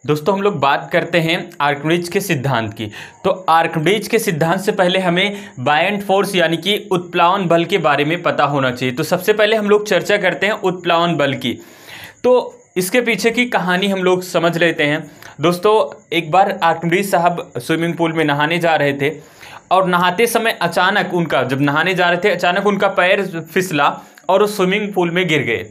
दोस्तों हम लोग बात करते हैं आर्किमिडीज के सिद्धांत की। तो आर्किमिडीज के सिद्धांत से पहले हमें बायएंट फोर्स यानी कि उत्प्लावन बल के बारे में पता होना चाहिए। तो सबसे पहले हम लोग चर्चा करते हैं उत्प्लावन बल की। तो इसके पीछे की कहानी हम लोग समझ लेते हैं। दोस्तों एक बार आर्किमिडीज साहब स्विमिंग पूल में नहाने जा रहे थे और नहाते समय अचानक जब नहाने जा रहे थे अचानक उनका पैर फिसला और वो स्विमिंग पूल में गिर गए।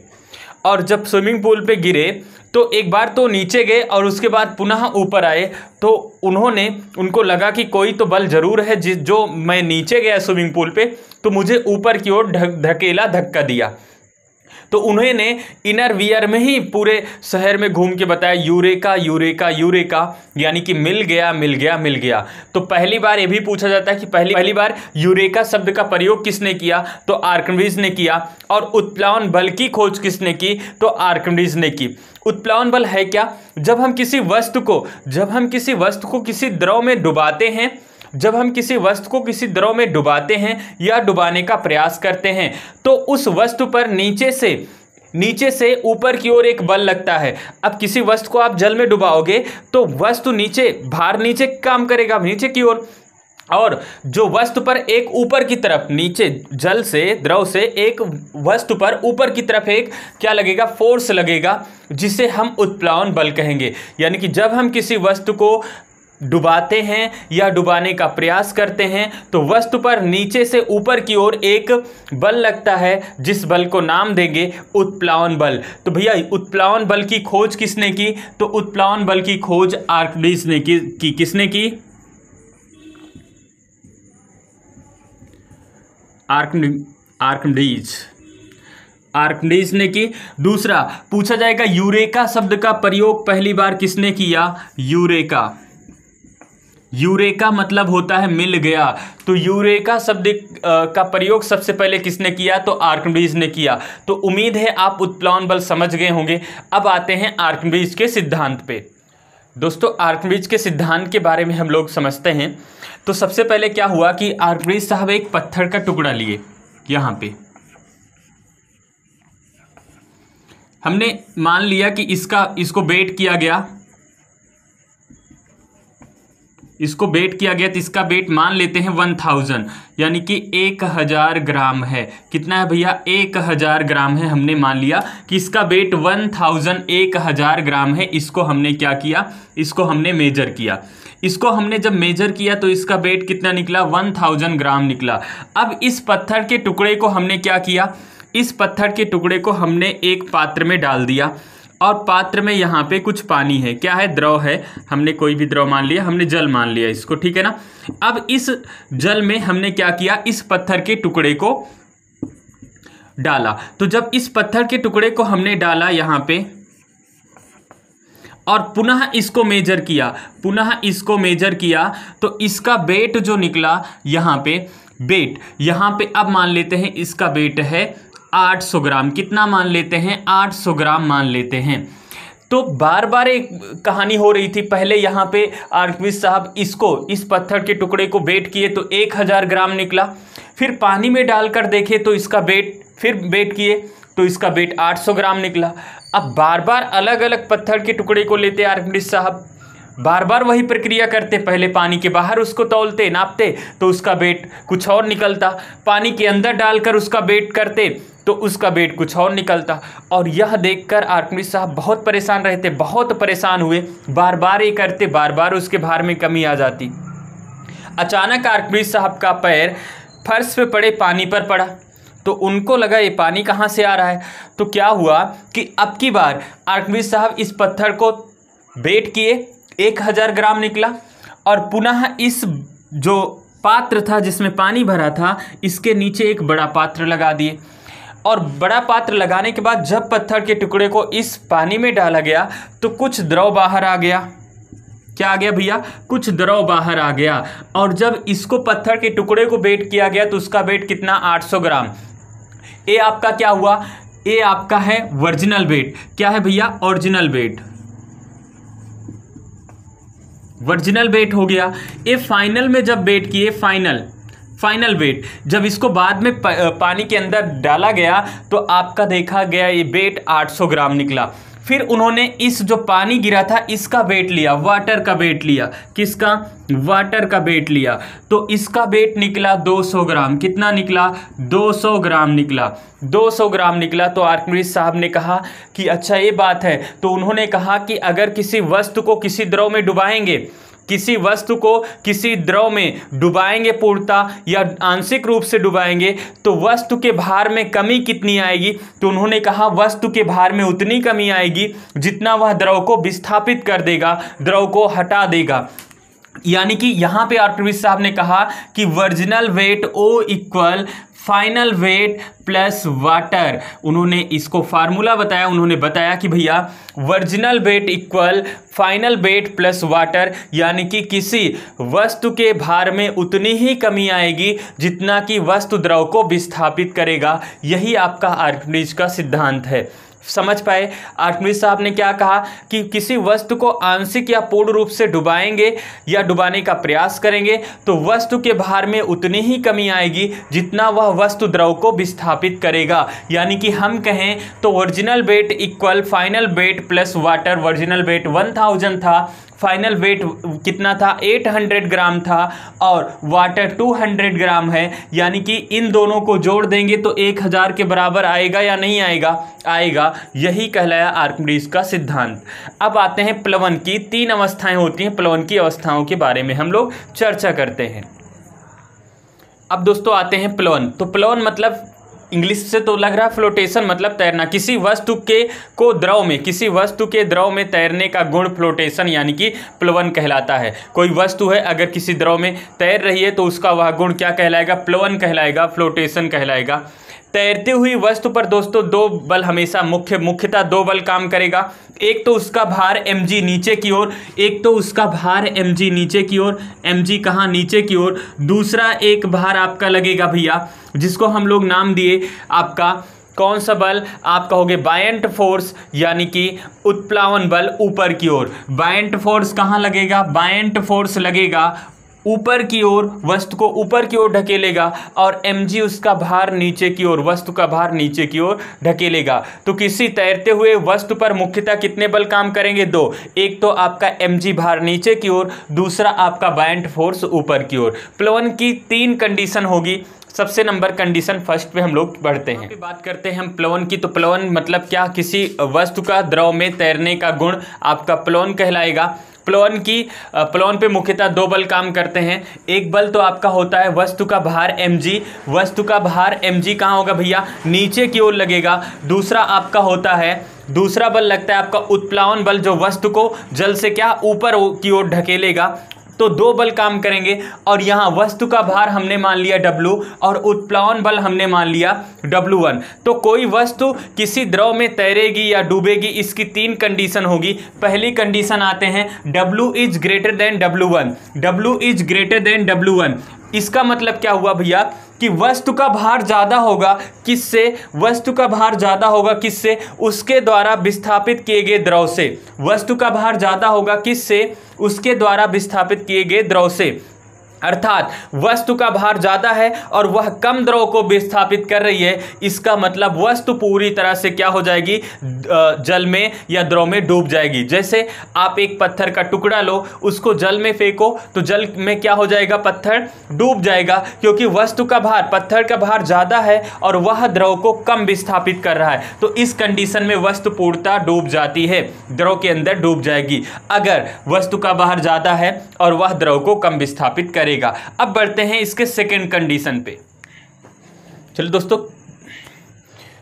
और जब स्विमिंग पूल पे गिरे तो एक बार तो नीचे गए और उसके बाद पुनः ऊपर आए। तो उनको लगा कि कोई तो बल जरूर है जो मैं नीचे गया स्विमिंग पूल पे तो मुझे ऊपर की ओर धकेला धक्का दिया। तो उन्होंने इनर वियर में ही पूरे शहर में घूम के बताया यूरेका यूरेका यूरेका, यानी कि मिल गया मिल गया मिल गया। तो पहली बार ये भी पूछा जाता है कि पहली बार यूरेका शब्द का प्रयोग किसने किया? तो आर्किमिडीज ने किया। और उत्प्लावन बल की खोज किसने की? तो आर्किमिडीज ने की। उत्प्लावन बल है क्या? जब हम किसी वस्तु को किसी द्रव में डुबाते हैं या डुबाने का प्रयास करते हैं तो उस वस्तु पर नीचे से ऊपर की ओर एक बल लगता है। अब किसी वस्तु को आप जल में डुबाओगे तो वस्तु भार नीचे काम करेगा, नीचे की ओर। और जो वस्तु पर एक ऊपर की तरफ नीचे द्रव से एक वस्तु पर ऊपर की तरफ एक क्या लगेगा? फोर्स लगेगा, जिसे हम उत्प्लावन बल कहेंगे। यानी कि जब हम किसी वस्तु को डुबाते हैं या डुबाने का प्रयास करते हैं तो वस्तु पर नीचे से ऊपर की ओर एक बल लगता है, जिस बल को नाम देंगे उत्प्लावन बल। तो भैया उत्प्लावन बल की खोज किसने की? तो उत्प्लावन बल की खोज आर्किमिडीज ने की। किसने की? आर्किमिडीज ने की। दूसरा पूछा जाएगा यूरेका शब्द का प्रयोग पहली बार किसने किया? यूरेका मतलब होता है मिल गया। तो यूरेका शब्द का प्रयोग सबसे पहले किसने किया? तो आर्किमिडीज ने किया। तो उम्मीद है आप उत्प्लावन बल समझ गए होंगे। अब आते हैं आर्किमिडीज के सिद्धांत पे। दोस्तों आर्किमिडीज के सिद्धांत के बारे में हम लोग समझते हैं। तो सबसे पहले क्या हुआ कि आर्किमिडीज साहब एक पत्थर का टुकड़ा लिए। यहाँ पे हमने मान लिया कि इसको बेट किया गया, तो इसका वेट मान लेते हैं 1000, यानी कि 1000 ग्राम है। कितना है भैया? 1000 ग्राम है। हमने मान लिया कि इसका वेट 1000 ग्राम है। इसको हमने क्या किया? इसको हमने मेजर किया। इसको हमने जब मेजर किया तो इसका वेट कितना निकला? 1000 ग्राम निकला। अब इस पत्थर के टुकड़े को हमने क्या किया? इस पत्थर के टुकड़े को हमने एक पात्र में डाल दिया और पात्र में यहाँ पे कुछ पानी है। क्या है? द्रव है। हमने कोई भी द्रव मान लिया, हमने जल मान लिया इसको, ठीक है ना। अब इस जल में हमने क्या किया? इस पत्थर के टुकड़े को डाला। तो जब इस पत्थर के टुकड़े को हमने डाला यहाँ पे और पुनः इसको मेजर किया तो इसका वेट जो निकला यहाँ पे अब मान लेते हैं इसका वेट है 800 ग्राम। कितना मान लेते हैं? 800 ग्राम मान लेते हैं। तो बार बार एक कहानी हो रही थी। पहले यहाँ पे आर्किमिडीज साहब इस पत्थर के टुकड़े को वेट किए तो 1000 ग्राम निकला। फिर पानी में डालकर देखे तो इसका वेट किए तो इसका वेट 800 ग्राम निकला। अब बार बार अलग अलग पत्थर के टुकड़े को लेते आर्किमिडीज साहब, बार बार वही प्रक्रिया करते। पहले पानी के बाहर उसको तौलते, नापते तो उसका वेट कुछ और निकलता। पानी के अंदर डालकर उसका वेट करते तो उसका वेट कुछ और निकलता। और यह देखकर आर्किमिडीज साहब बहुत परेशान रहते, बहुत परेशान हुए। बार बार ये करते, बार बार उसके भार में कमी आ जाती। अचानक आर्किमिडीज साहब का पैर फर्श पे पड़े पानी पर पड़ा तो उनको लगा ये पानी कहाँ से आ रहा है। तो क्या हुआ कि अब की बार आर्किमिडीज साहब इस पत्थर को वेट किए, 1000 ग्राम निकला। और पुनः इस जो पात्र था जिसमें पानी भरा था इसके नीचे एक बड़ा पात्र लगा दिए। और बड़ा पात्र लगाने के बाद जब पत्थर के टुकड़े को इस पानी में डाला गया तो कुछ द्रव बाहर आ गया। क्या आ गया भैया? कुछ द्रव बाहर आ गया। और जब इसको पत्थर के टुकड़े को वेट किया गया तो उसका वेट कितना? 800 ग्राम। ये आपका क्या हुआ? ये आपका है ओरिजिनल वेट। क्या है भैया? ओरिजिनल वेट हो गया। ये फाइनल में जब वेट किए, फाइनल वेट जब इसको बाद में पानी के अंदर डाला गया तो आपका देखा गया ये वेट 800 ग्राम निकला। फिर उन्होंने इस जो पानी गिरा था इसका वेट लिया, वाटर का वेट लिया। किसका? वाटर का वेट लिया। तो इसका वेट निकला 200 ग्राम। कितना निकला? 200 ग्राम निकला। 200 ग्राम निकला। तो आर्किमिडीज साहब ने कहा कि अच्छा ये बात है। तो उन्होंने कहा कि अगर किसी वस्तु को किसी द्रव में डुबाएंगे, किसी वस्तु को किसी द्रव में डुबाएंगे पूर्णतः या आंशिक रूप से डुबाएंगे, तो वस्तु के भार में कमी कितनी आएगी? तो उन्होंने कहा वस्तु के भार में उतनी कमी आएगी जितना वह द्रव को विस्थापित कर देगा, द्रव को हटा देगा। यानी कि यहां पे आर्किमिडीज साहब ने कहा कि original weight O equal final weight plus water. उन्होंने इसको फार्मूला बताया। उन्होंने बताया कि भैया original weight equal final weight plus water, यानी कि किसी वस्तु के भार में उतनी ही कमी आएगी जितना कि वस्तु द्रव को विस्थापित करेगा। यही आपका आर्किमिडीज का सिद्धांत है। समझ पाए? आर्किमिडीज साहब ने क्या कहा कि किसी वस्तु को आंशिक या पूर्ण रूप से डुबाएंगे या डुबाने का प्रयास करेंगे तो वस्तु के भार में उतनी ही कमी आएगी जितना वह वस्तु द्रव को विस्थापित करेगा। यानी कि हम कहें तो original wait equal final weight plus water. Original wait 1000 था, फाइनल वेट कितना था? 800 ग्राम था और वाटर 200 ग्राम है। यानी कि इन दोनों को जोड़ देंगे तो 1000 के बराबर आएगा या नहीं आएगा? आएगा। यही कहलाया आर्किमिडीज का सिद्धांत। अब आते हैं प्लवन की। 3 अवस्थाएं होती हैं, प्लवन की अवस्थाओं के बारे में हम लोग चर्चा करते हैं। अब दोस्तों आते हैं प्लवन। तो प्लवन मतलब इंग्लिश से तो लग रहा है फ्लोटेशन, मतलब तैरना। किसी वस्तु के को द्रव में, किसी वस्तु के द्रव में तैरने का गुण फ्लोटेशन यानी कि प्लवन कहलाता है। कोई वस्तु है अगर किसी द्रव में तैर रही है तो उसका वह गुण क्या कहलाएगा? प्लवन कहलाएगा, फ्लोटेशन कहलाएगा। तैरती हुई वस्तु पर दोस्तों 2 बल हमेशा मुख्यतः 2 बल काम करेगा। एक तो उसका भार mg नीचे की ओर, एक तो उसका भार mg नीचे की ओर, mg कहाँ? नीचे की ओर। दूसरा एक भार आपका लगेगा भैया जिसको हम लोग नाम दिए आपका कौन सा बल? आप कहोगे बायंट फोर्स, यानी कि उत्प्लावन बल ऊपर की ओर। बायंट फोर्स कहाँ लगेगा? बायंट फोर्स लगेगा ऊपर की ओर, वस्तु को ऊपर की ओर ढकेलेगा और mg उसका भार नीचे की ओर, वस्तु का भार नीचे की ओर ढकेलेगा। तो किसी तैरते हुए वस्तु पर मुख्यतः कितने बल काम करेंगे? 2। एक तो आपका mg भार नीचे की ओर, दूसरा आपका बायंट फोर्स ऊपर की ओर। प्लवन की 3 कंडीशन होगी। सबसे नंबर कंडीशन फर्स्ट पे हम लोग बढ़ते हैं। बात करते हैं हम प्लवन की। तो प्लवन मतलब क्या? किसी वस्तु का द्रव में तैरने का गुण आपका प्लवन कहलाएगा। प्लवन पे मुख्यतः 2 बल काम करते हैं। एक बल तो आपका होता है वस्तु का भार mg। वस्तु का भार mg कहाँ होगा भैया? नीचे की ओर लगेगा। दूसरा आपका होता है, दूसरा बल लगता है आपका उत्प्लावन बल, जो वस्तु को जल से क्या ऊपर की ओर ढकेलेगा। तो 2 बल काम करेंगे और यहाँ वस्तु का भार हमने मान लिया W और उत्प्लावन बल हमने मान लिया W1। तो कोई वस्तु किसी द्रव में तैरेगी या डूबेगी, इसकी 3 कंडीशन होगी। पहली कंडीशन आते हैं W is greater than W1। W is greater than W1 इसका मतलब क्या हुआ भैया कि वस्तु का भार ज़्यादा होगा। किससे? वस्तु का भार ज़्यादा होगा किससे? उसके द्वारा विस्थापित किए गए द्रव से। वस्तु का भार ज़्यादा होगा किससे? उसके द्वारा विस्थापित किए गए द्रव से। अर्थात वस्तु का भार ज़्यादा है और वह कम द्रव को विस्थापित कर रही है। इसका मतलब वस्तु पूरी तरह से क्या हो जाएगी? जल में या द्रव में डूब जाएगी। जैसे आप एक पत्थर का टुकड़ा लो, उसको जल में फेंको तो जल में क्या हो जाएगा? पत्थर डूब जाएगा, क्योंकि वस्तु का भार, पत्थर का भार ज़्यादा है और वह द्रव को कम विस्थापित कर रहा है। तो इस कंडीशन में वस्तु पूर्णतः डूब जाती है, द्रव के अंदर डूब जाएगी अगर वस्तु का भार ज़्यादा है और वह द्रव को कम विस्थापित करे। अब बढ़ते हैं इसके सेकेंड कंडीशन पे। चलो दोस्तों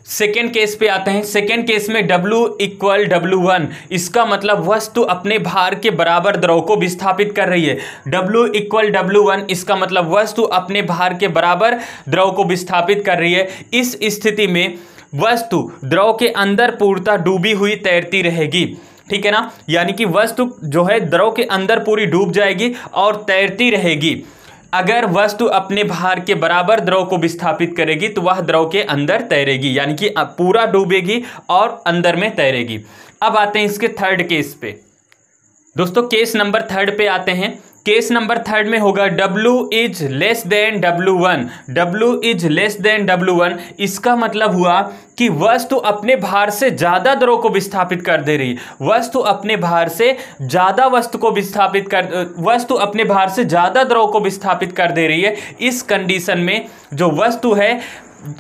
सेकेंड केस पे आते हैं। सेकेंड केस में W इक्वल W1 इसका मतलब वस्तु अपने भार के बराबर द्रव को विस्थापित कर रही है। W इक्वल W1 इसका मतलब वस्तु अपने भार के बराबर द्रव को विस्थापित कर रही है। इस स्थिति में वस्तु द्रव के अंदर पूर्णतः डूबी हुई तैरती रहेगी। ठीक है ना? यानी कि वस्तु जो है द्रव के अंदर पूरी डूब जाएगी और तैरती रहेगी। अगर वस्तु अपने भार के बराबर द्रव को विस्थापित करेगी तो वह द्रव के अंदर तैरेगी, यानी कि पूरा डूबेगी और अंदर में तैरेगी। अब आते हैं इसके थर्ड केस पे। दोस्तों केस नंबर 3 पे आते हैं। केस नंबर थर्ड में होगा W is less than W1। W is less than W1, इसका मतलब हुआ कि वस्तु अपने भार से ज्यादा द्रव को विस्थापित कर दे रही है। वस्तु अपने भार से ज्यादा वस्तु अपने भार से ज्यादा द्रव को विस्थापित कर दे रही है। इस कंडीशन में जो वस्तु है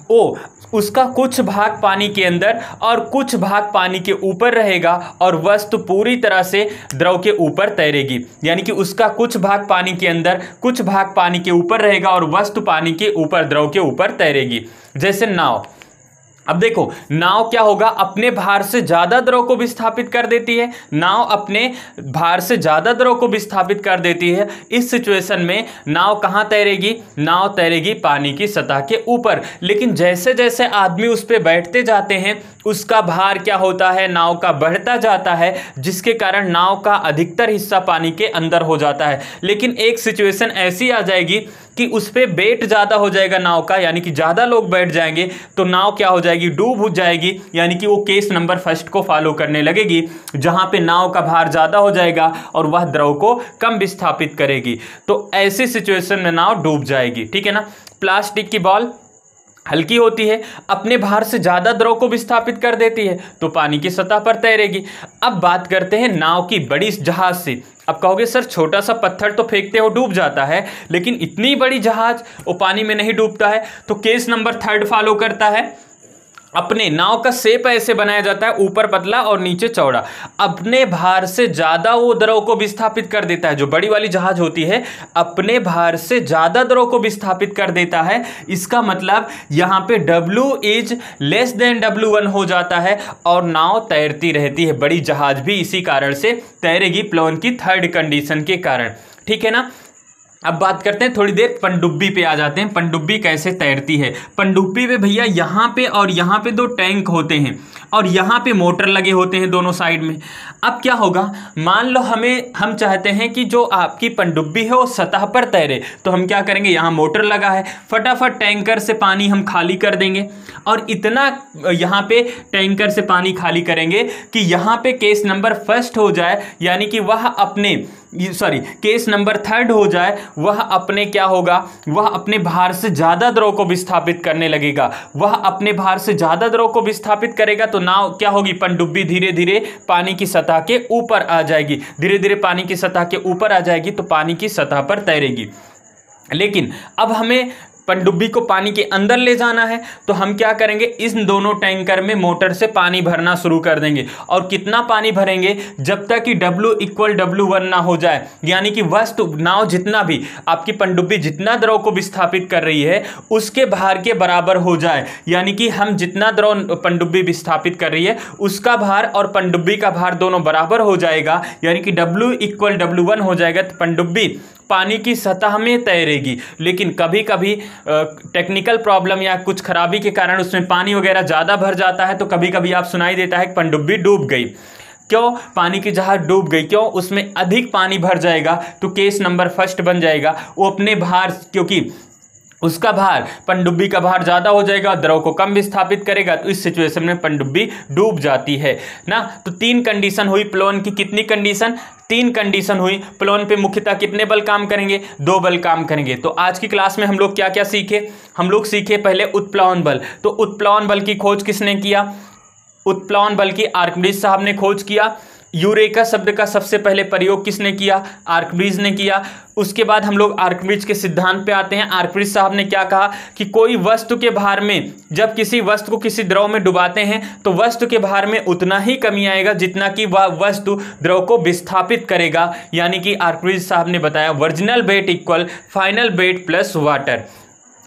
वो उसका कुछ भाग पानी के अंदर और कुछ भाग पानी के ऊपर रहेगा और वस्तु पूरी तरह से द्रव के ऊपर तैरेगी। यानी कि उसका कुछ भाग पानी के अंदर, कुछ भाग पानी के ऊपर रहेगा और वस्तु पानी के ऊपर, द्रव के ऊपर तैरेगी। जैसे नाव। अब देखो नाव क्या होगा, अपने भार से ज्यादा द्रव को विस्थापित कर देती है। नाव अपने भार से ज्यादा द्रव को विस्थापित कर देती है। इस सिचुएशन में नाव कहाँ तैरेगी? नाव तैरेगी पानी की सतह के ऊपर। लेकिन जैसे जैसे आदमी उस पर बैठते जाते हैं उसका भार क्या होता है? नाव का बढ़ता जाता है, जिसके कारण नाव का अधिकतर हिस्सा पानी के अंदर हो जाता है। लेकिन एक सिचुएशन ऐसी आ जाएगी कि उस पर वेट ज़्यादा हो जाएगा नाव का, यानी कि ज़्यादा लोग बैठ जाएंगे तो नाव क्या हो जाएगी? डूब हो जाएगी। यानी कि वो केस नंबर फर्स्ट को फॉलो करने लगेगी, जहां पे नाव का भार ज़्यादा हो जाएगा और वह द्रव को कम विस्थापित करेगी। तो ऐसी सिचुएशन में नाव डूब जाएगी। ठीक है ना। प्लास्टिक की बॉल हल्की होती है, अपने भार से ज़्यादा द्रव को विस्थापित कर देती है तो पानी की सतह पर तैरेगी। अब बात करते हैं नाव की बड़ी जहाज से। अब कहोगे सर छोटा सा पत्थर तो फेंकते हो डूब जाता है, लेकिन इतनी बड़ी जहाज वो पानी में नहीं डूबता है। तो केस नंबर थर्ड फॉलो करता है। अपने नाव का शेप ऐसे बनाया जाता है, ऊपर पतला और नीचे चौड़ा। अपने भार से ज्यादा वो द्रव को विस्थापित कर देता है। जो बड़ी वाली जहाज होती है अपने भार से ज्यादा द्रव को विस्थापित कर देता है। इसका मतलब यहाँ पे W is less than W1 हो जाता है और नाव तैरती रहती है। बड़ी जहाज भी इसी कारण से तैरेगी, प्लोन की थर्ड कंडीशन के कारण। ठीक है ना। अब बात करते हैं थोड़ी देर पनडुब्बी पे आ जाते हैं। पनडुब्बी कैसे तैरती है? पनडुब्बी पे भैया यहाँ पे और यहाँ पे दो टैंक होते हैं और यहाँ पे मोटर लगे होते हैं दोनों साइड में। अब क्या होगा, मान लो हम चाहते हैं कि जो आपकी पनडुब्बी है वो सतह पर तैरे, तो हम क्या करेंगे? यहाँ मोटर लगा है, फटाफट टैंकर से पानी हम खाली कर देंगे और इतना यहाँ पे टैंकर से पानी खाली करेंगे कि यहाँ पे केस नंबर फर्स्ट हो जाए, यानी कि केस नंबर थर्ड हो जाए। वह अपने क्या होगा? वह अपने भार से ज्यादा द्रव को विस्थापित करने लगेगा। वह अपने भार से ज्यादा द्रव को विस्थापित करेगा तो नाव क्या होगी? पनडुब्बी धीरे धीरे पानी की सतह के ऊपर आ जाएगी। धीरे धीरे पानी की सतह के ऊपर आ जाएगी तो पानी की सतह पर तैरेगी। लेकिन अब हमें पनडुब्बी को पानी के अंदर ले जाना है तो हम क्या करेंगे? इन दोनों टैंकर में मोटर से पानी भरना शुरू कर देंगे। और कितना पानी भरेंगे? जब तक कि W इक्वल W1 ना हो जाए, यानी कि वस्तु नाव जितना भी आपकी पनडुब्बी जितना द्रव को विस्थापित कर रही है उसके भार के बराबर हो जाए। यानी कि हम जितना द्रव पनडुब्बी विस्थापित कर रही है उसका भार और पनडुब्बी का भार दोनों बराबर हो जाएगा, यानी कि W इक्वल W1 हो जाएगा तो पनडुब्बी पानी की सतह में तैरेगी। लेकिन कभी कभी टेक्निकल प्रॉब्लम या कुछ खराबी के कारण उसमें पानी वगैरह ज़्यादा भर जाता है तो कभी कभी आप सुनाई देता है कि पनडुब्बी डूब गई। क्यों? पानी की जहाज डूब गई। क्यों? उसमें अधिक पानी भर जाएगा तो केस नंबर फर्स्ट बन जाएगा। वो अपने भार, क्योंकि उसका भार, पनडुब्बी का भार ज़्यादा हो जाएगा, द्रव को कम विस्थापित करेगा, तो इस सिचुएशन में पनडुब्बी डूब जाती है ना। तो तीन कंडीशन हुई प्लोन की। कितनी कंडीशन? तीन कंडीशन हुई। प्लोन पे मुख्यतः कितने बल काम करेंगे? 2 बल काम करेंगे। तो आज की क्लास में हम लोग क्या क्या सीखे? हम लोग सीखे पहले उत्प्लावन बल। तो उत्प्लावन बल की खोज किसने किया? उत्प्लावन बल की आर्किमिडीज साहब ने खोज किया। यूरेका शब्द का सबसे पहले प्रयोग किसने किया? आर्किमिडीज ने किया। उसके बाद हम लोग आर्किमिडीज के सिद्धांत पे आते हैं। आर्किमिडीज साहब ने क्या कहा कि कोई वस्तु के भार में, जब किसी वस्तु को किसी द्रव में डुबाते हैं तो वस्तु के भार में उतना ही कमी आएगा जितना कि वह वस्तु द्रव को विस्थापित करेगा। यानी कि आर्किमिडीज साहब ने बताया original wait equal final weight plus water.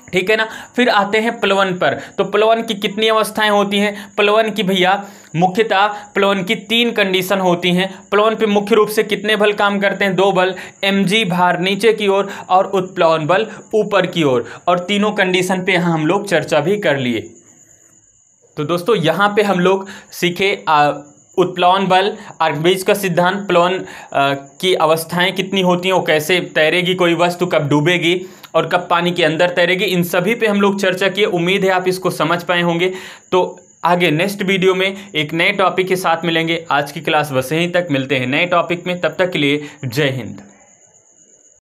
ठीक है ना। फिर आते हैं प्लवन पर। तो प्लवन की कितनी अवस्थाएं होती हैं? प्लवन की भैया मुख्यतः प्लवन की 3 कंडीशन होती हैं। प्लवन पे मुख्य रूप से कितने बल काम करते हैं? 2 बल, mg भार नीचे की ओर और उत्प्लावन बल ऊपर की ओर। और तीनों कंडीशन पे यहाँ हम लोग चर्चा भी कर लिए। तो दोस्तों यहाँ पे हम लोग सीखे उत्प्लावन बल, आर्किमिडीज का सिद्धांत, प्लवन की अवस्थाएं कितनी होती हैं, वो कैसे तैरेगी कोई वस्तु, कब डूबेगी और कब पानी के अंदर तैरेगी, इन सभी पे हम लोग चर्चा किए। उम्मीद है आप इसको समझ पाए होंगे। तो आगे नेक्स्ट वीडियो में एक नए टॉपिक के साथ मिलेंगे। आज की क्लास बस यहीं तक, मिलते हैं नए टॉपिक में। तब तक के लिए जय हिंद।